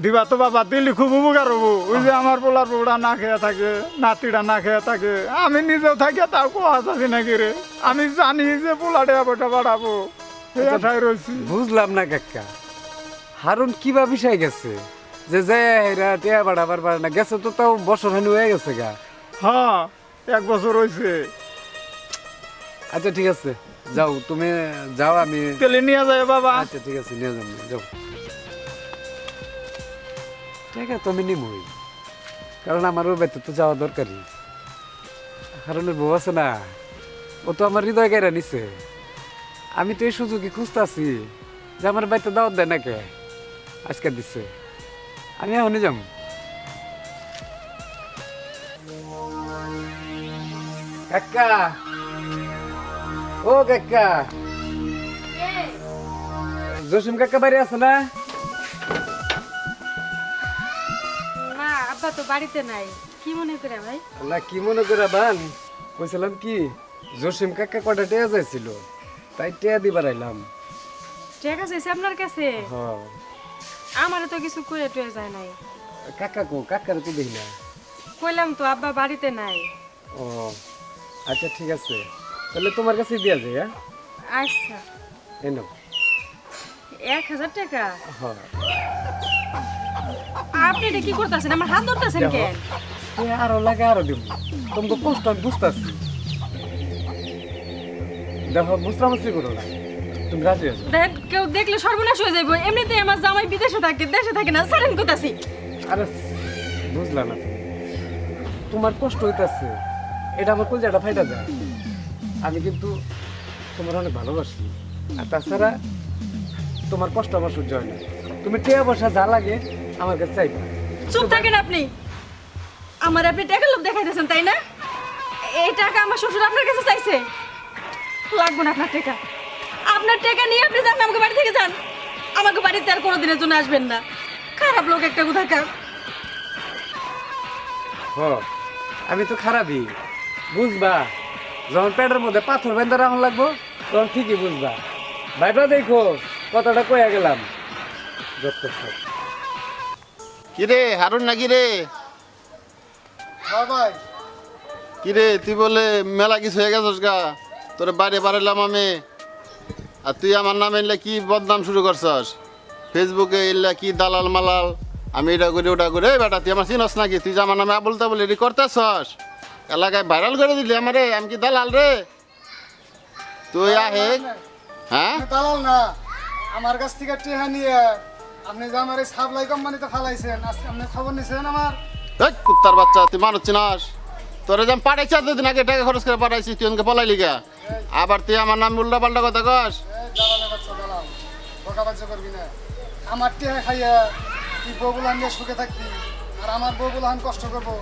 দিবা তো বাবা, দিল্লি খুব উপকার হবো। ওই যে আমার পোলার বউটা না খেয়ে থাকে, নাতিটা না খেয়ে থাকে, আমি নিজেও থাকি, তাও কোয়াশ আছি নাকি রে? আমি জানি যে পোলা টাকা পয়সা বাড়াবো, সেই আশায় রয়েছি। বুঝলাম না কাকা, হারুন কিবা বিষয় গেছে যে এরা টিয়া বাড়াবার পারে না? গেছে তো তাও বছর হানি হয়ে গেছে গা। হ্যাঁ, 1 বছর হয়েছে। আচ্ছা ঠিক আছে, যাও তুমি যাও, আমি তেলে নিয়ে যায় বাবা। আচ্ছা ঠিক আছে, নিয়ে যাবো, যাও। ঠিক আছে, আমি নিমই, কারণ আমার ওর বাড়িতে তো যাওয়া দরকারই। হারুনের বউ আছে না, ও তো আমার হৃদয় গাইরা নিছে। আমি তো এই সুযোগে খুঁজতেছি যে আমার বাড়িতে দাওয়াত দেয় না কে, আজকে দিচ্ছে, আমি এখনই যাবো। কাকা, ও কাকা, জসিম কাকা বাড়ি আছে না? না, আব্বা তো বাড়িতে নাই। কি মনে করে ভাই? না, কি মনে করে বান, কইছিলাম কি জসিম কাকা কটা টেয়া যাইছিল, তাই টেয়া দিবার আইলাম। ঠিক আছে, আপনার কাছে হ, আমারও তো কিছু কইয়া টুয়ে যায় নাই। কাকা কো, কাকার তো দেখি না। কইলাম তো আব্বা বাড়িতে নাই। ও আচ্ছা ঠিক আছে, তাহলে তোমার কাছে দিয়া যায়। হ্যাঁ, আচ্ছা, এই নাও। 1000 টাকা? হ্যাঁ, আপনি এটা কি করতেছেন? আমার হাত ধরতেছেন কেন? তুই আরো লাগে আরো দিব, তোমাকে কষ্ট আমি বুঝতেছি। দেখো, মুসলামুসলি করো না, তুমি রাজি আছো? দেখেন, কেউ দেখলে সর্বনাশ হয়ে যাইব। এমনিতেই আমার জামাই বিদেশে থাকে, দেশে থাকে না, সারেন কোথাছি। আরে বুঝলা না তুমি, তোমার কষ্ট হইতাছে, এটা আমার কলজাটা ফাইটা যায়। আমি কিন্তু তোমার অনেক ভালোবাসি, আর তাছাড়া তোমার কষ্ট আমার সহ্য হয় না। তুমি টেয়া বসা যা লাগে আমার কাছে চাইবে। চুপ থাকেন আপনি। আমার আপনি টাকা লোভ দেখাইতেছেন, তাই না? এই টাকা আমার শ্বশুর আপনার কাছে চাইছে। লাগবে না আপনার টাকা। আপনার টাকা নিয়ে আপনি যান, আমাকে বাড়ি থেকে যান। আমাকে বাড়িতে আর কোনোদিনের জন্য আসবেন না। খারাপ লোক একটা কোথাকার। হ, আমি তো খারাপই, বুঝবা? যখন পেটের মধ্যে পাথর বেঁধে রাখুন লাগবো, তখন ঠিকই বুঝবা। ভাইবা দেখো কথাটা কইয়া গেলাম। যত সব কিরে হারুন নাকি রে? হ্যাঁ ভাই, কিরে তুই বলে মেলা কিছু হয়ে গেছিস গা, তোর বাইরে বাড়াইলাম আমি, আর তুই আমার নামে এলে কি বদনাম শুরু করছস? ফেসবুকে এলে কি দালাল মালাল, আমি এটা করি ওটা করি। এই বেটা, তুই আমার চিনস নাকি? তুই যে আমার নামে আবুল তাবুল এটি করতেছস, এলাকায় ভাইরাল করে দিলি আমারে, আমি কি দালাল রে? তুই আহে হ্যাঁ আপনি দালাল না, আমার কাছ থেকে টেহা নিয়ে আপনি যে আমার এই সাপ্লাই কোম্পানিতে ফালাইছেন, আজকে আপনি খবর নিছেন আমার? এই কুত্তার বাচ্চা, তুই মানুষ চিনাস? তোরে যেমন পাঠাইছি এতদিন আগে টাকা খরচ করে পাঠাইছি, তুই আমাকে পলাইলি গা। আবার তুই আমার নাম উল্টা পাল্টা কথা কস। এই দালালের বাচ্চা দালাল, বোকাবাজি করবি না। আমার টেহা খাইয়া তুই বউগুলা নিয়ে সুখে থাকবি, আর আমার বউগুলা আমি কষ্ট করবো,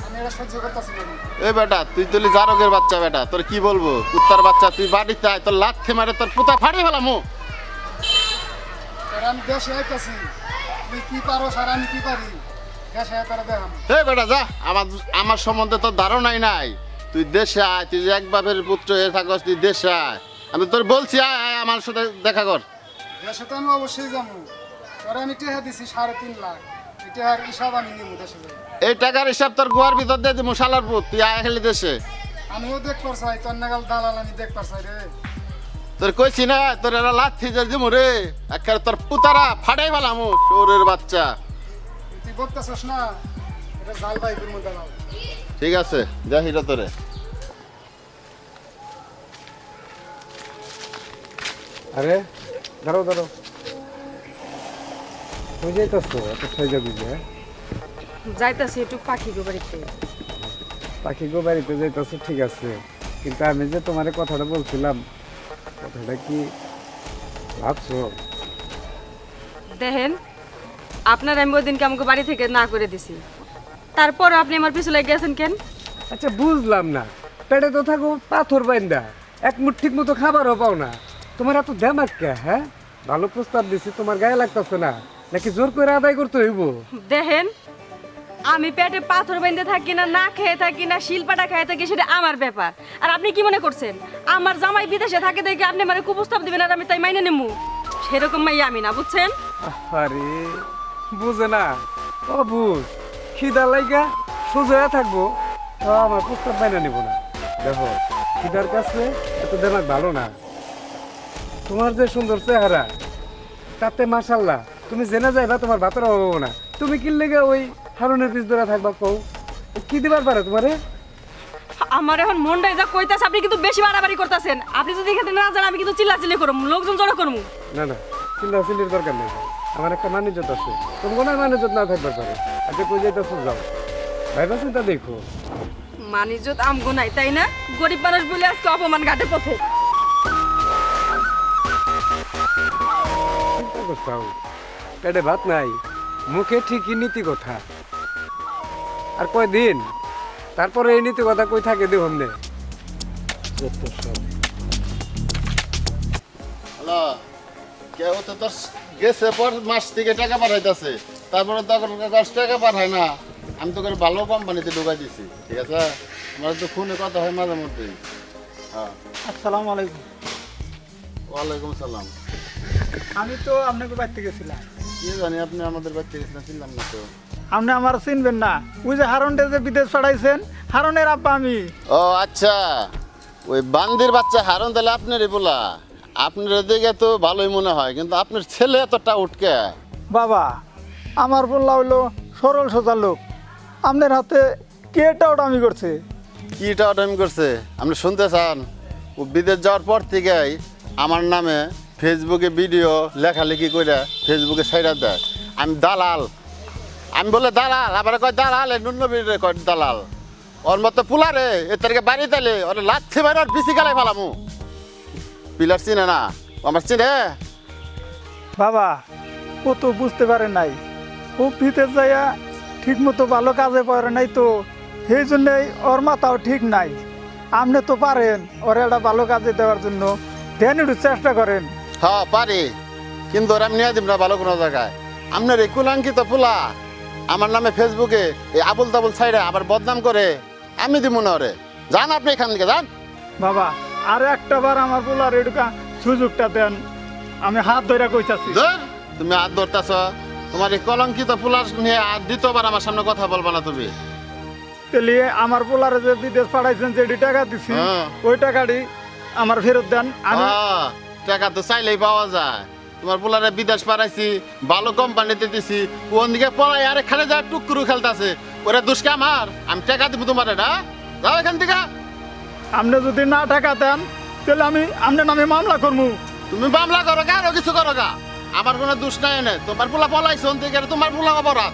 আমি এটা সহ্য করতেছি না। এই বেটা, তুই তুলি জারকের বাচ্চা বেটা, তোর কি বলবো? কুত্তার বাচ্চা, তুই বাড়িতে আয়, তোর লাথি মারে তোর পুতা ফাড়িয়ে ফেলামু। তোর আমি দেশে আইতাছি, তুই কি পারো আর আমি কি পারি, দেশে আয় তোরা দেখাম। এই বেটা যা, আমার সম্বন্ধে তোর ধারণাই নাই। তুই দেশে আয়, তুই যে এক বাপের পুত্র হয়ে থাকস, তুই দেশে আয়। আমি তোর বলছি আয় আয়, আমার সাথে দেখা কর। দেশে তো আমি অবশ্যই যাবো, তোরা আমি টেহা দিছি 3.5 লাখ, এই টেহার হিসাব আমি নিব দেশে যাই। এই টাকার হিসাব তোর গোয়ার ভিতর দিয়ে দিবো শালার পুত, তুই আয় খেলে দেশে। আমিও দেখবার চাই, তোর নাগাল দালাল আমি দেখবার চাই রে। তোর কইছি না, তোর এরা লাথি যে দিমু রে, একেবারে তোর পুতারা ফাটাই ফেলামু, শহরের বাচ্চা। তুই বলতেছস না, এটা জাল বাইকের মধ্যে দালাল। ঠিক আছে, যা হিরো তোরে। আরে দাঁড়াও দাঁড়াও, তুই যাইতেছো এত সাইজা বুঝে? যাইতাছি একটু পাখি গো বাড়িতে। পাখি গো বাড়িতে যাইতেছো ঠিক আছে, কিন্তু আমি যে তোমার কথাটা বলছিলাম, কথাটা কি ভাবছো? দেখেন, আপনার আমি ওই দিনকে আমাকে বাড়ি থেকে না করে দিছি, তারপর আপনি আমার পিছু লেগে গেছেন কেন? আচ্ছা বুঝলাম না, পেটে তো থাকো পাথর বাইন্দা, এক মুঠ ঠিক মতো খাবারও পাও না, তোমার এত দেমাক কে? হ্যাঁ, ভালো প্রস্তাব দিছি, তোমার গায়ে লাগতেছে না নাকি জোর করে আদায় করতে হইব? দেখেন, আমি পেটে পাথর বেঁধে থাকি না, না খেয়ে থাকি না, শিলপাটা খেয়ে থাকি, সেটা আমার ব্যাপার। আর আপনি কি মনে করছেন আমার জামাই বিদেশে থাকে দেখে আপনি মানে কুপ্রস্তাব দিবেন আর আমি তাই মাইনে নেবো? সেরকম মাই আমি না, বুঝছেন? আরে বুঝে না, ও বুঝ, খিদা লাইগা সোজা থাকবো, তো আমার প্রস্তাব বাইনা নিব না। দেখো, খিদার কাছে এত দেমাক ভালো না। তোমার যে সুন্দর চেহারা, তাতে মাশাল্লাহ তুমি জেনে যাইবা তোমার ভাতের অভাব না। তুমি কি লেগে ওই হারুনের পিছ ধরে থাকবা? কও কি দিবার পারে তোমারে? আমার এখন মনটাই যা কইতাছে, আপনি কিন্তু বেশি বাড়াবাড়ি করতেছেন। আপনি যদি এখানে না যান, আমি কিন্তু চিল্লাচিল্লি করব, লোকজন জড়ো করবো। না না, চিল্লা চিল্লির দরকার নেই, আমার একটা মানিজ্যত আছে, তুমি কোনো মানিজ্যত না থাকবার পারে। আচ্ছা কই যাইতেছো যাও, ভাইবা চিন্তা দেখো। মানিজ্যত আমগো নাই, তাই না? গরিব মানুষ বলে আজকে অপমান ঘাটে পথে। চিন্তা করছাও, পেটে ভাত নাই, মুখে ঠিকই নীতি কথা। আর কয়দিন তারপরে এই নীতি কথা কই থাকে দেব নে। হ্যালো, কেউ তো তোর গেছে পর মাস থেকে টাকা পাঠাইতেছে, তারপরে তখন টাকা পাঠায় না। আমি তোকে ভালো কোম্পানিতে ঢুকাই দিছি, ঠিক আছে? আমার তো ফোনে কথা হয় মাঝে মধ্যে। হ্যাঁ, আসসালামু আলাইকুম। ওয়ালাইকুম সালাম। আমি তো আপনাকে বাড়িতে গেছিলাম। কি জানি আপনি আমাদের বাড়িতে গেছিলেন, চিনলাম না তো। আপনি আমার চিনবেন না, ওই যে হারনটা যে বিদেশ পাঠাইছেন, হারনের আব্বা আমি। ও আচ্ছা, ওই বান্দির বাচ্চা হারন, তাহলে আপনারই বলা। আপনার দিকে তো ভালোই মনে হয়, কিন্তু আপনার ছেলে এতটা উঠকে। বাবা, আমার বললা হইলো সরল সোজা লোক, আপনার হাতে কেটা ওটা আমি করছে। কিটা টাইম করছে আপনি শুনতে চান? ও বিদেশ যাওয়ার পর থেকেই আমার নামে ফেসবুকে ভিডিও লেখালেখি করে ফেসবুকে ছাইড়া দেয়। আমি দালাল, আমি বলে দালাল, আবার কয় দালাল, নুন্নবীরে কয় দালাল। ওর মতো পুলারে এ তারিখে বাড়ি তাইলে ওর লাচ্ছি মারে ওর বিসি গালাই ফেলামু। পিলার চিনে না, ও আমার চিনে। বাবা, ও তো বুঝতে পারে নাই, ও বিদেশ যাইয়া ঠিক মতো ভালো কাজে পারে নাই, তো সেই জন্যই ওর মাথাও ঠিক নাই। আপনি তো পারেন ওর একটা ভালো কাজে দেওয়ার জন্য, দেন একটু চেষ্টা করেন। হ্যাঁ পারি, কিন্তু ওর আমি নিয়ে দিব না ভালো কোনো জায়গায়। আপনার এই কুলাঙ্কিত পোলা আমার নামে ফেসবুকে এই আবুল তাবুল ছাইড়ে আবার বদনাম করে, আমি দিব না ওরে। যান আপনি এখান থেকে যান। বাবা, আর একটা বার আমার বলার এটুকা সুযোগটা দেন, আমি হাত ধরে কইতাছি। ধর, তুমি হাত ধরতেছ, তোমার এই কলঙ্কিত পোলার নিয়ে আর দ্বিতীয়বার আমার সামনে কথা বলবা না তুমি। তাহলে আমার পোলারে যে বিদেশ পাঠাইছেন, যেটি টাকা দিছি, হ্যাঁ। ওই টাকাটি আমার ফেরত দেন। আমি হ্যাঁ, টাকা তো চাইলেই পাওয়া যায়। তোমার পোলারে বিদেশ পাঠাইছি, ভালো কোম্পানিতে দিছি, কোন দিকে পড়াই আরে খেলে যায় টুকরু খেলতেছে, ওরা দুষ্কে আমার। আমি টাকা দিব তোমার, এটা যাও এখান থেকে। আপনি যদি না টাকা দেন তাহলে আমি আপনার নামে মামলা করবো। তুমি মামলা করো গা, আরো কিছু করো গা, আমার কোনো দোষ নাই এনে। তোমার পোলা পলাইছে অন থেকে, তোমার পোলা অপরাধ।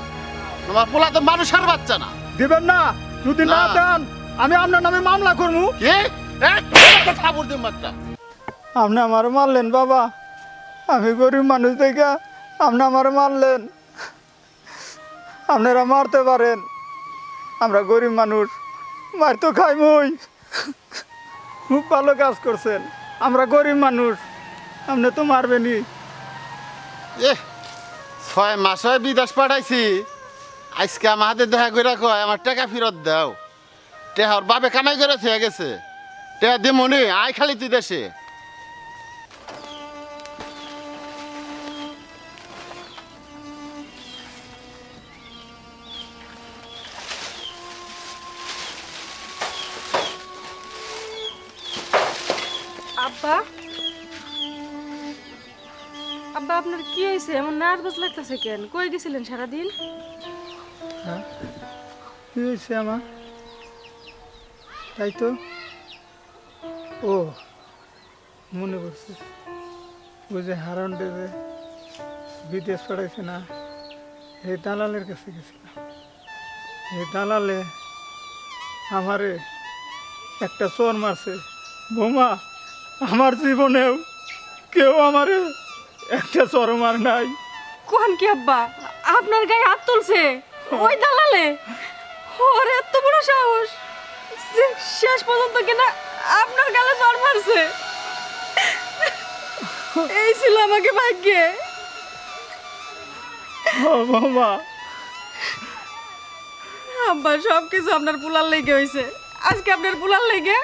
তোমার পোলা তো মানুষের বাচ্চা না। দিবেন না? যদি না না। দেন আমি আপনার নামে মামলা করবো। কি খাবর দিম একটা। আপনি আমার মারলেন বাবা, আমি গরিব মানুষ দেখে আপনি আমার মারলেন। আপনারা মারতে পারেন, আমরা গরিব মানুষ, মার তো খাইমই। খুব ভালো কাজ করছেন, আমরা গরিব মানুষ, আপনি তো মারবেনি। এ 6 মাস হয় বিদেশ পাঠাইছি, আজকে আমার হাতে দেখা করে কয় আমার টাকা ফেরত দাও। টেহার বাবে কামাই করে থেকে গেছে, টেহা দিমনি আয় খালি তুই দেশে। আব্বা, আব্বা আপনার কি হয়েছে? এমন নার্ভাস লাগতেছে কেন? কই গেছিলেন সারাদিন? কি হয়েছে আমার? তাই তো, ও মনে পড়ছে, ওই যে হারন দেবে বিদেশ পড়াইছে না, এই দালালের কাছে গেছিলাম। এই দালালে আমারে একটা চোর মারছে। বোমা, আমার জীবনেও কেউ আমারে একটা চোর মার নাই। কোন কি আব্বা, আপনার গায়ে হাত তুলছে ওই দালালে? ওরে এত বড় সাহস যে শেষ পর্যন্ত কিনা আপনার গালে চড় মারছে। এই ছিল আমাকে ভাগ্যে। ও বোমা, আব্বা সব কিছু আপনার পুলার লেগে হয়েছে। আজকে আপনার পুলার লেগে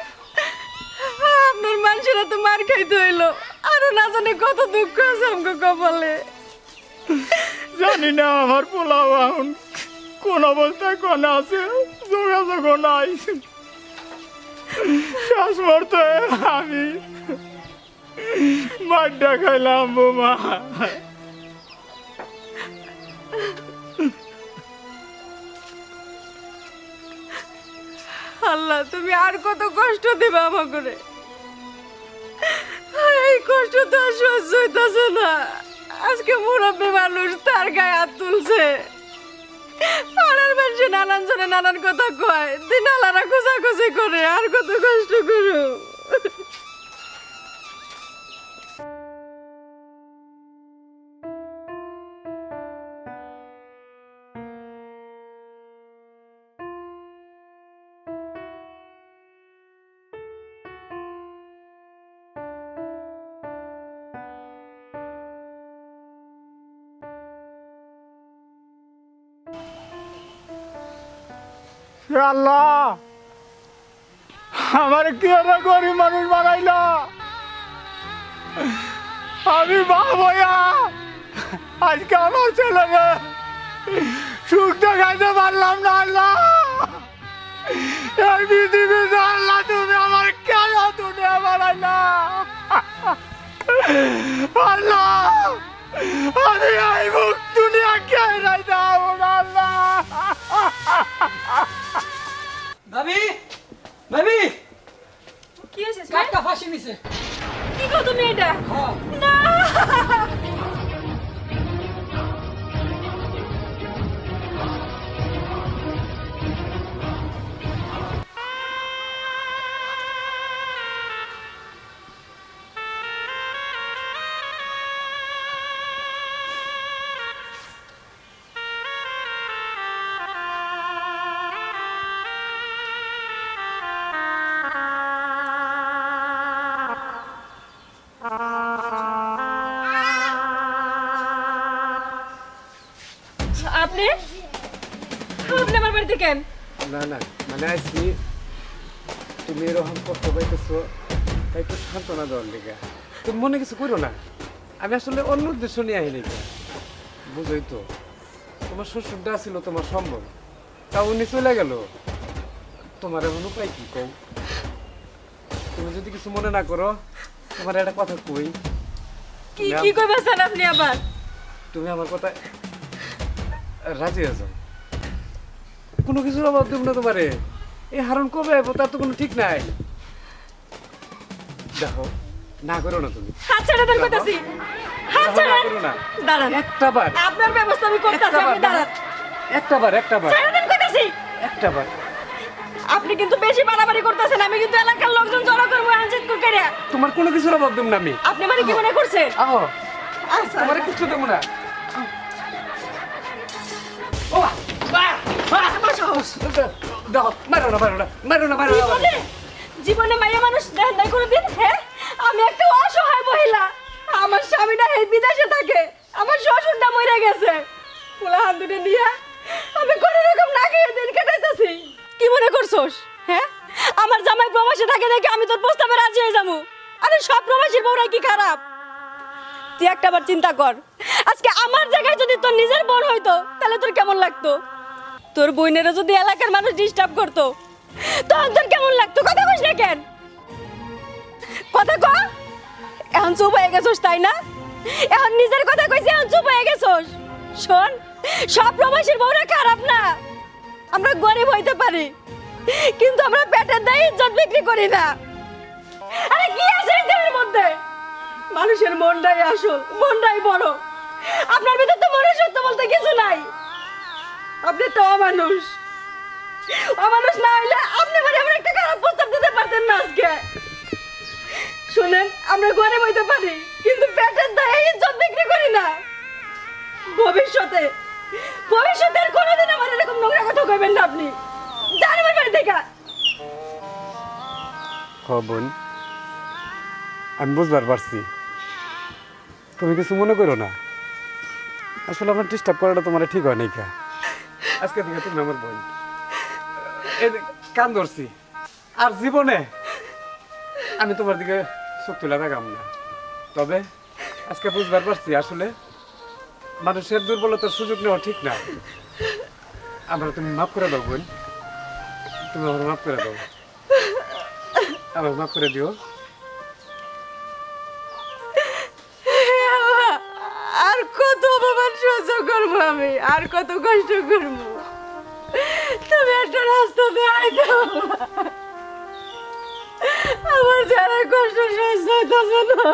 আপনার মানুষেরা তো মার খাইতে হইলো, আরো না জানি কত দুঃখ আছে আমাকে কপালে। জানি না আমার পোলাও এখন কোন অবস্থায় কোন আছে, যোগাযোগ নাই। শেষ মুহূর্তে আমি মাড্ডা খাইলাম বোমা। আল্লাহ, তুমি আর কত কষ্ট দিবা আমাকে? এই কষ্ট তো আর সহ্য হইতাছে না। আজকে মুরব্বী মানুষ, তার গায়ে হাত তুলছে। পাড়ার মানুষে নানান জনে নানান কথা কয়, দিনালারা খোঁজাখুঁজি করে, আর কত কষ্ট করো। হে আল্লাহ, আমার কি একটা গরিব মানুষ বানাইলা। আমি বাবয়া আজকে আমার ছেলেকে সুখ দেখাইতে পারলাম না। আল্লাহ, এই পৃথিবীতে আল্লাহ তুমি আমার কেন দুনিয়া বানাইলা? আল্লাহ, আমি এই মুখ দুনিয়া কে নাই দাও আল্লাহ। ভাবি, ভাবি, কি হয়েছে? কাটকা ফাঁসি নিছে। কি গো তুমি এটা? হ্যাঁ। না, আপনি আপনি আমার বাড়িতে কেন? না না, মানে আইসি তুমি এরকম কষ্ট পাইতেছো, তাই একটু সান্ত্বনা দেওয়ার লেগে। তুমি মনে কিছু করো না, আমি আসলে অন্য উদ্দেশ্য নিয়ে আহি নাকি। বুঝোই তো, তোমার শ্বশুরটা ছিল তোমার সম্ভব, তা উনি চলে গেল, তোমার এখন উপায় কি কও? তুমি যদি কিছু মনে না করো, তোমার একটা কথা কই। কি কি কইবাছেন আপনি আবার? তুমি আমার কথা রাজি আছো? কোনো কিছুর অভাব দেব না তোমারে। এই হারুন কবে আইবো তার তো কোনো ঠিক নাই। দেখো না করো না তুমি, হাত ছেড়ে দেন কইতাছি, হাত না ছেড়ে করো না। দাঁড়ান, একটা বার, আপনার ব্যবস্থা আমি করতেছি, আপনি দাঁড়ান, একটা বার, একটা বার, ছেড়ে দেন কইতাছি। একটা বার। আপনি কিন্তু বেশি বাড়াবাড়ি করতেছেন, আমি কিন্তু এলাকার লোকজন জড়ো করবো আনজিত করে। তোমার কোনো কিছুর অভাব দেব না আমি। আপনি মানে কি মনে করছেন? আহো, আচ্ছা তোমার কিছু দেবো না। আমার সাহস। দাও, মারো না, মারো না, মারো না, মারো না। জীবনে জীবনে মাইয়া মানুষ দেখেন নাই কোনোদিন? হ্যাঁ, আমি একটা অসহায় মহিলা, আমার স্বামীটা এই বিদেশে থাকে, আমার শ্বশুরটা মরে গেছে, পোলা হাত দুটো নিয়ে আমি কোনো রকম না খেয়ে দিন কাটাইতেছি। কি মনে করছোস? হ্যাঁ, আমার জামাই প্রবাসে থাকে দেখে আমি তোর প্রস্তাবে রাজি হয়ে যাবো? আরে সব প্রবাসীর বউরা কি খারাপ? তুই একটাবার চিন্তা কর, আজকে আমার জায়গায় যদি তোর নিজের বোন হইতো তাহলে তোর কেমন লাগতো? তোর বোনেরা যদি এলাকার মানুষ ডিস্টার্ব করতো তখন তোর কেমন লাগতো? কথা কইস না কেন? কথা ক। এখন চুপ হয়ে গেছোস তাই না? এখন নিজের কথা কইছি, এখন চুপ হয়ে গেছোস। শোন, সব প্রবাসীর বউরা খারাপ না, আমরা গরিব হইতে পারি কিন্তু আমরা পেটের দায়ে ইজ্জত বিক্রি করি না। আরে কি আছে এই দেহের মধ্যে? মানুষের মনটাই আসল, মনটাই বড়। আপনার ভিতর তো মনুষ্যত্ব বলতে কিছু নাই, আপনি তো অমানুষ। অমানুষ না হইলে আপনি মানে এমন একটা খারাপ প্রস্তাব দিতে পারতেন না আজকে। শুনেন, আমরা গরিব হইতে পারি কিন্তু পেটের দায়ে ইজ্জত বিক্রি করি না। ভবিষ্যতে ভবিষ্যতে আর কোনোদিন আমার এরকম নোংরা কথা কইবেন না আপনি। জান আমার বাড়ি থেকে। বোন, আমি বুঝবার পারছি, তুমি কিছু মনে করো না। আসলে আমার ডিস্টার্ব করাটা তোমার ঠিক হয় নাই কা। আজকে থেকে তুমি আমার বোন, এই যে কান ধরছি, আর জীবনে আমি তোমার দিকে চোখ তুলে রাখাম না। তবে আজকে বুঝবার পারছি আসলে মানুষের দুর্বলতার সুযোগ নেওয়া ঠিক না। আমার তুমি মাফ করে দাও বোন, তুমি আমার মাফ করে দাও, আমার মাফ করে দিও। আর কত অপমান সহ্য করবো আমি, আর কত কষ্ট করবো? তুমি একটা রাস্তা দেখাই দাও, আমার যারা কষ্ট সহ্য হইতেছে না।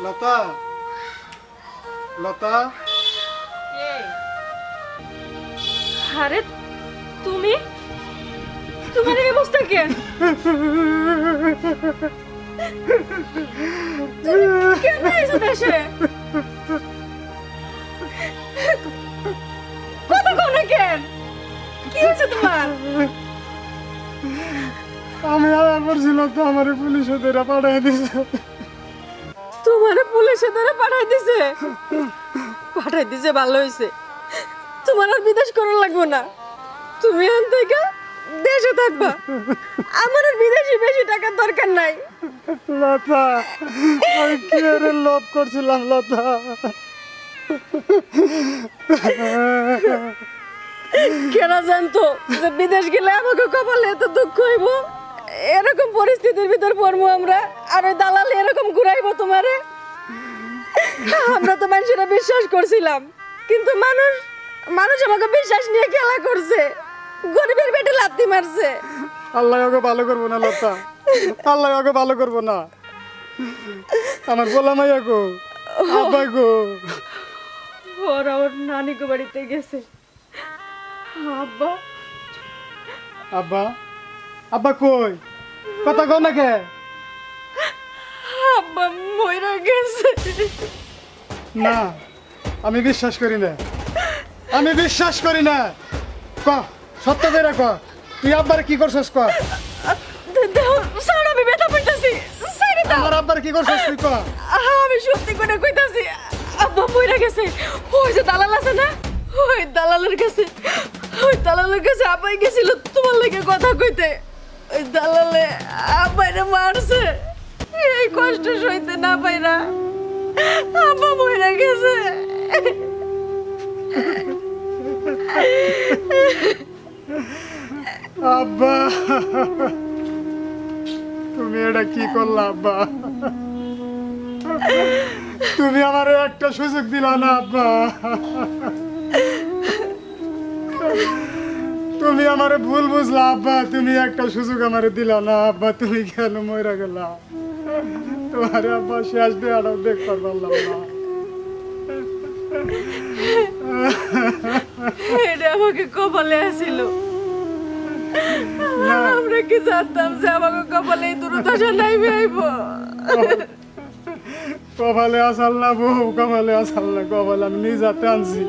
লতা, লতা, আরে তুমি তোমার এই অবস্থা কেন? তুমি কেন এসে দেশে? কথা কও না কেন? কি হয়েছে তোমার? আমি আবার পড়ছিল তো আমার পুলিশে ধরে পাঠিয়ে দিছে। তোমার পুলিশে ধরে পাঠাই দিছে? পাঠাই দিছে ভালো হয়েছে, তোমার আর বিদেশ করার লাগবে না, তুমি এখান থেকে দেশে থাকবা, আমার আর বিদেশি বেশি টাকার দরকার নাই। লতা, আমি কি এর লোভ করছিলাম লতা। কেনা জানতো যে বিদেশ গেলে আমাকে কপালে এত দুঃখ হইব, এরকম পরিস্থিতির ভিতর পড়বো আমরা, আর ওই দালাল এরকম ঘুরাইবো তোমারে। আমরা তো মানুষেরা বিশ্বাস করছিলাম, কিন্তু মানুষ মানুষ আমাকে বিশ্বাস নিয়ে খেলা করছে, গরিবের পেটে লাথি মারছে। আল্লাহ ওকে ভালো করবো না লতা, আল্লাহ ওকে ভালো করবো না। আমার বলা মাইয়া গো, আব্বা গো, ওরা ওর নানিকে বাড়িতে গেছে। আব্বা আব্বা, আব্বা কই? কথা কও না কে? আব্বা মইরা গেছে। না, আমি বিশ্বাস করি না, আমি বিশ্বাস করি না। ক সত্য করে ক, তুই আব্বার কি করছস ক? স্যার আমি ব্যথা পাইতাছি, স্যার আমার আব্বার কি করছস তুই ক? আমি সত্যি করে কইতাছি, আব্বা মইরা গেছে। ওই যে দালাল আছে না, ওই দালালের কাছে, ওই দালালের কাছে আব্বাই গেছিল তোমার লাগে কথা কইতে। ওই দালালে আব্বাইরে মারছে, এই কষ্ট সইতে না পাইরা আব্বা মইরা গেছে। আব্বা, তুমি এটা কি করলা আব্বা? তুমি আমার একটা সুযোগ দিলা না আব্বা। তুমি আমারে ভুল বুঝলা আব্বা, তুমি একটা সুযোগ আমারে দিলা না আব্বা। তুমি কেন মইরা গেলা? তোমার আব্বা শেষ দেয়াটাও দেখতে পারলাম না। এটা আমাকে কপালে আসিল, আমরা কি জানতাম যে আমাকে কপালে এই দুর্দশা নাইবে আইব। কপালে আসাল না বউ, কপালে আসাল না, কপালে আমি নিজ হাতে আনছি।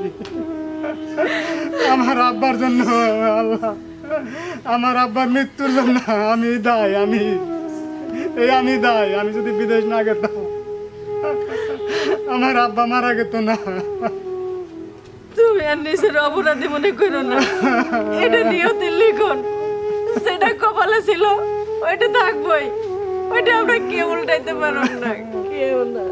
আমার আব্বার জন্য আল্লাহ, আমার আব্বার মৃত্যুর জন্য আমি দায়। আমি দায়। আমি যদি বিদেশ না গেতাম আমার আব্বা মারা গেত না। তুমি আর নিজের অপরাধী মনে করো না, এটা নিয়তির লিখন। সেটা কপালে ছিল ওইটা থাকবোই, ওইটা আমরা কেউ উল্টাইতে পারব না, কেউ না।